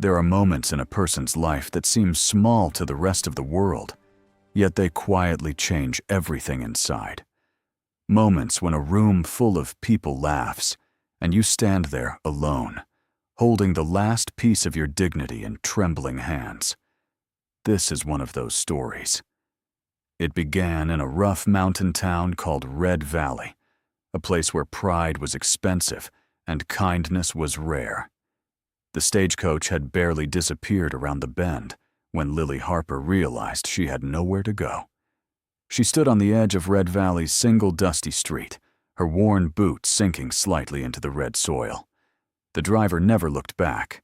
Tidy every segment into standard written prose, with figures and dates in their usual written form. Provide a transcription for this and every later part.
There are moments in a person's life that seem small to the rest of the world, yet they quietly change everything inside. Moments when a room full of people laughs, and you stand there alone, holding the last piece of your dignity in trembling hands. This is one of those stories. It began in a rough mountain town called Red Valley, a place where pride was expensive and kindness was rare. The stagecoach had barely disappeared around the bend when Lily Harper realized she had nowhere to go. She stood on the edge of Red Valley's single dusty street, her worn boots sinking slightly into the red soil. The driver never looked back.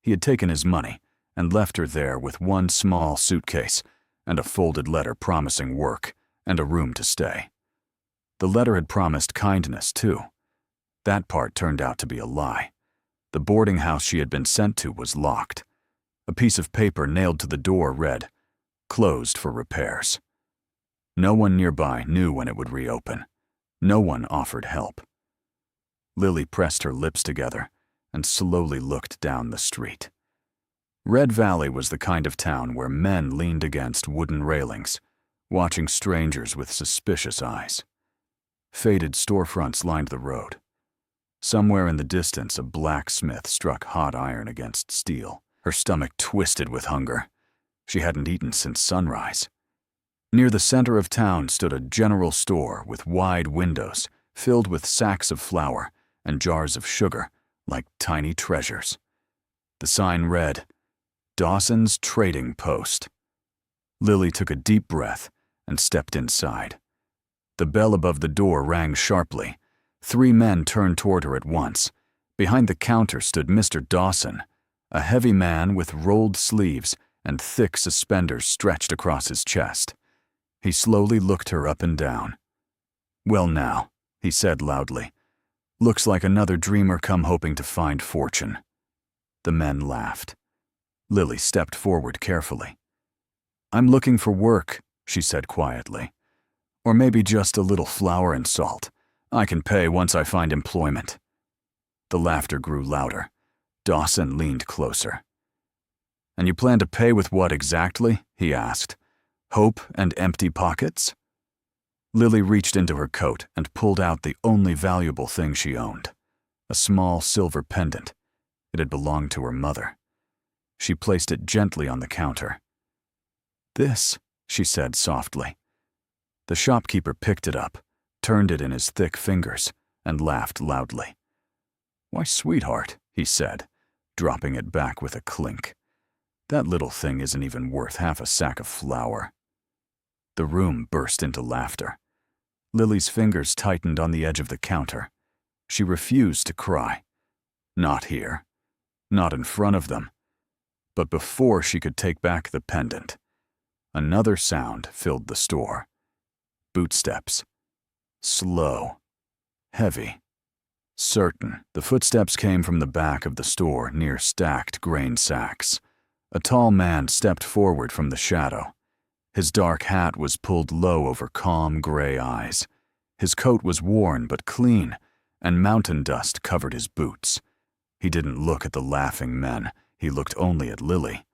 He had taken his money and left her there with one small suitcase and a folded letter promising work and a room to stay. The letter had promised kindness, too. That part turned out to be a lie. The boarding house she had been sent to was locked. A piece of paper nailed to the door read, "Closed for repairs." No one nearby knew when it would reopen. No one offered help. Lily pressed her lips together and slowly looked down the street. Red Valley was the kind of town where men leaned against wooden railings, watching strangers with suspicious eyes. Faded storefronts lined the road. Somewhere in the distance, a blacksmith struck hot iron against steel. Her stomach twisted with hunger. She hadn't eaten since sunrise. Near the center of town stood a general store with wide windows filled with sacks of flour and jars of sugar like tiny treasures. The sign read, "Dawson's Trading Post." Lily took a deep breath and stepped inside. The bell above the door rang sharply. 3 men turned toward her at once. Behind the counter stood Mr. Dawson, a heavy man with rolled sleeves and thick suspenders stretched across his chest. He slowly looked her up and down. "Well now," he said loudly, "looks like another dreamer come hoping to find fortune." The men laughed. Lily stepped forward carefully. "I'm looking for work," she said quietly. "Or maybe just a little flour and salt. I can pay once I find employment." The laughter grew louder. Dawson leaned closer. "And you plan to pay with what exactly?" he asked. "Hope and empty pockets?" Lily reached into her coat and pulled out the only valuable thing she owned, a small silver pendant. It had belonged to her mother. She placed it gently on the counter. "This," she said softly. The shopkeeper picked it up, turned it in his thick fingers, and laughed loudly. "Why, sweetheart," he said, dropping it back with a clink. "That little thing isn't even worth half a sack of flour." The room burst into laughter. Lily's fingers tightened on the edge of the counter. She refused to cry. Not here. Not in front of them. But before she could take back the pendant, another sound filled the store. Footsteps. Slow. Heavy. Certain. The footsteps came from the back of the store near stacked grain sacks. A tall man stepped forward from the shadow. His dark hat was pulled low over calm gray eyes. His coat was worn but clean, and mountain dust covered his boots. He didn't look at the laughing men. He looked only at Lily.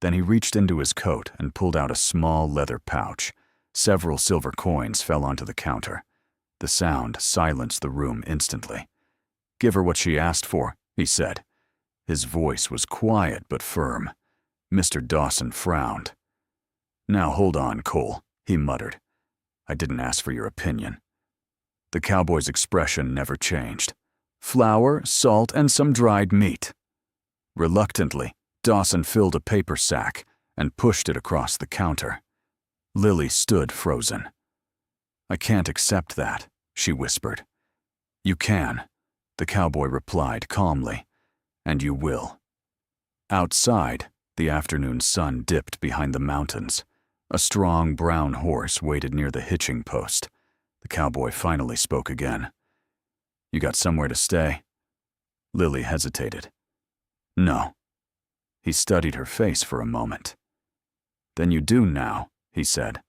Then he reached into his coat and pulled out a small leather pouch. Several silver coins fell onto the counter. The sound silenced the room instantly. "Give her what she asked for," he said. His voice was quiet but firm. Mr. Dawson frowned. "Now hold on, Cole," he muttered. "I didn't ask for your opinion." The cowboy's expression never changed. "Flour, salt, and some dried meat." Reluctantly, Dawson filled a paper sack and pushed it across the counter. Lily stood frozen. "I can't accept that," she whispered. "You can," the cowboy replied calmly, "and you will." Outside, the afternoon sun dipped behind the mountains. A strong brown horse waited near the hitching post. The cowboy finally spoke again. "You got somewhere to stay?" Lily hesitated. "No." He studied her face for a moment. "Then you do now," he said.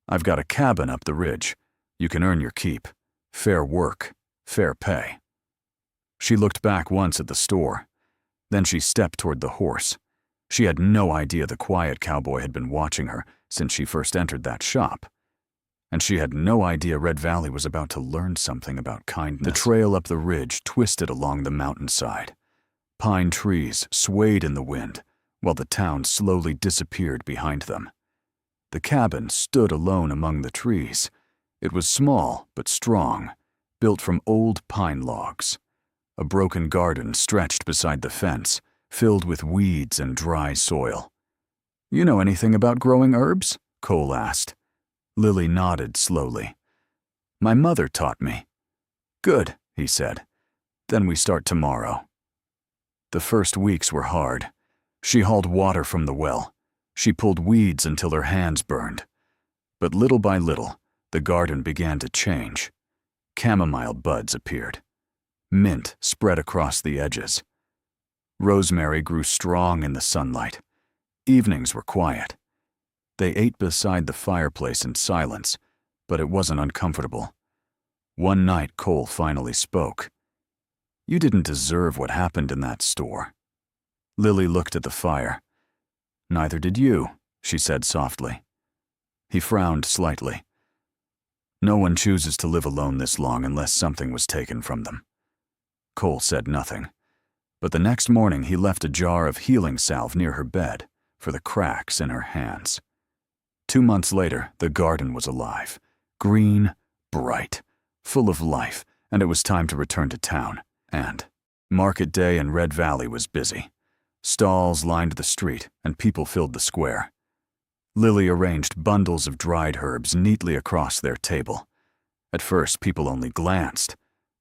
"I've got a cabin up the ridge. You can earn your keep. Fair work, fair pay." She looked back once at the store. Then she stepped toward the horse. She had no idea the quiet cowboy had been watching her since she first entered that shop. And she had no idea Red Valley was about to learn something about kindness. The trail up the ridge twisted along the mountainside. Pine trees swayed in the wind, while the town slowly disappeared behind them. The cabin stood alone among the trees. It was small but strong, built from old pine logs. A broken garden stretched beside the fence, filled with weeds and dry soil. "You know anything about growing herbs?" Cole asked. Lily nodded slowly. "My mother taught me." "Good," he said. "Then we start tomorrow." The first weeks were hard. She hauled water from the well. She pulled weeds until her hands burned. But little by little, the garden began to change. Chamomile buds appeared. Mint spread across the edges. Rosemary grew strong in the sunlight. Evenings were quiet. They ate beside the fireplace in silence, but it wasn't uncomfortable. One night, Cole finally spoke. "You didn't deserve what happened in that store." Lily looked at the fire. "Neither did you," she said softly. He frowned slightly. "No one chooses to live alone this long unless something was taken from them." Cole said nothing, but the next morning he left a jar of healing salve near her bed for the cracks in her hands. 2 months later, the garden was alive, green, bright, full of life, and it was time to return to town. And market day in Red Valley was busy. Stalls lined the street, and people filled the square. Lily arranged bundles of dried herbs neatly across their table. At first, people only glanced.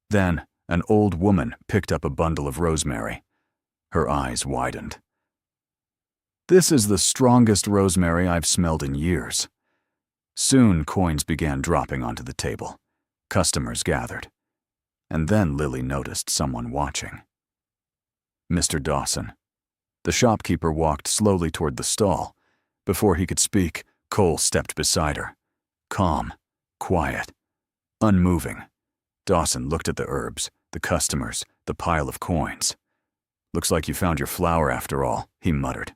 Then, an old woman picked up a bundle of rosemary. Her eyes widened. "This is the strongest rosemary I've smelled in years." Soon, coins began dropping onto the table. Customers gathered. And then Lily noticed someone watching. Mr. Dawson. The shopkeeper walked slowly toward the stall. Before he could speak, Cole stepped beside her. Calm, quiet, unmoving. Dawson looked at the herbs, the customers, the pile of coins. "Looks like you found your flower after all," he muttered.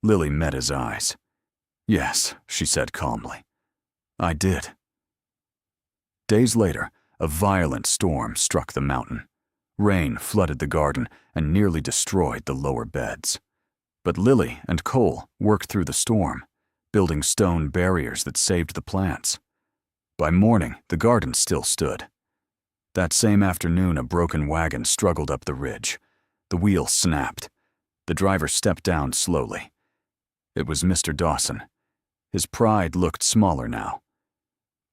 Lily met his eyes. "Yes," she said calmly. "I did." Days later, a violent storm struck the mountain. Rain flooded the garden and nearly destroyed the lower beds. But Lily and Cole worked through the storm, building stone barriers that saved the plants. By morning, the garden still stood. That same afternoon, a broken wagon struggled up the ridge. The wheel snapped. The driver stepped down slowly. It was Mr. Dawson. His pride looked smaller now.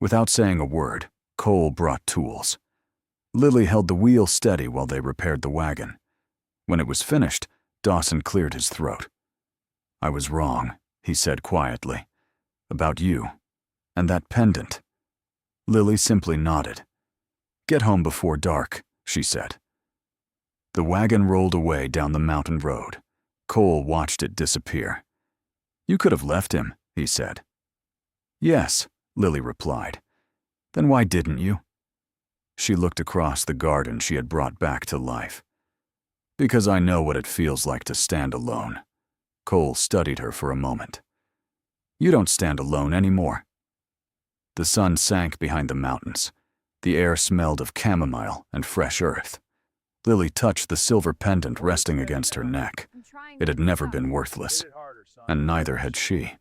Without saying a word, Cole brought tools. Lily held the wheel steady while they repaired the wagon. When it was finished, Dawson cleared his throat. "I was wrong," he said quietly. "About you. And that pendant." Lily simply nodded. "Get home before dark," she said. The wagon rolled away down the mountain road. Cole watched it disappear. "You could have left him," he said. "Yes," Lily replied. "Then why didn't you?" She looked across the garden she had brought back to life. "Because I know what it feels like to stand alone." Cole studied her for a moment. "You don't stand alone anymore." The sun sank behind the mountains. The air smelled of chamomile and fresh earth. Lily touched the silver pendant resting against her neck. It had never been worthless, and neither had she.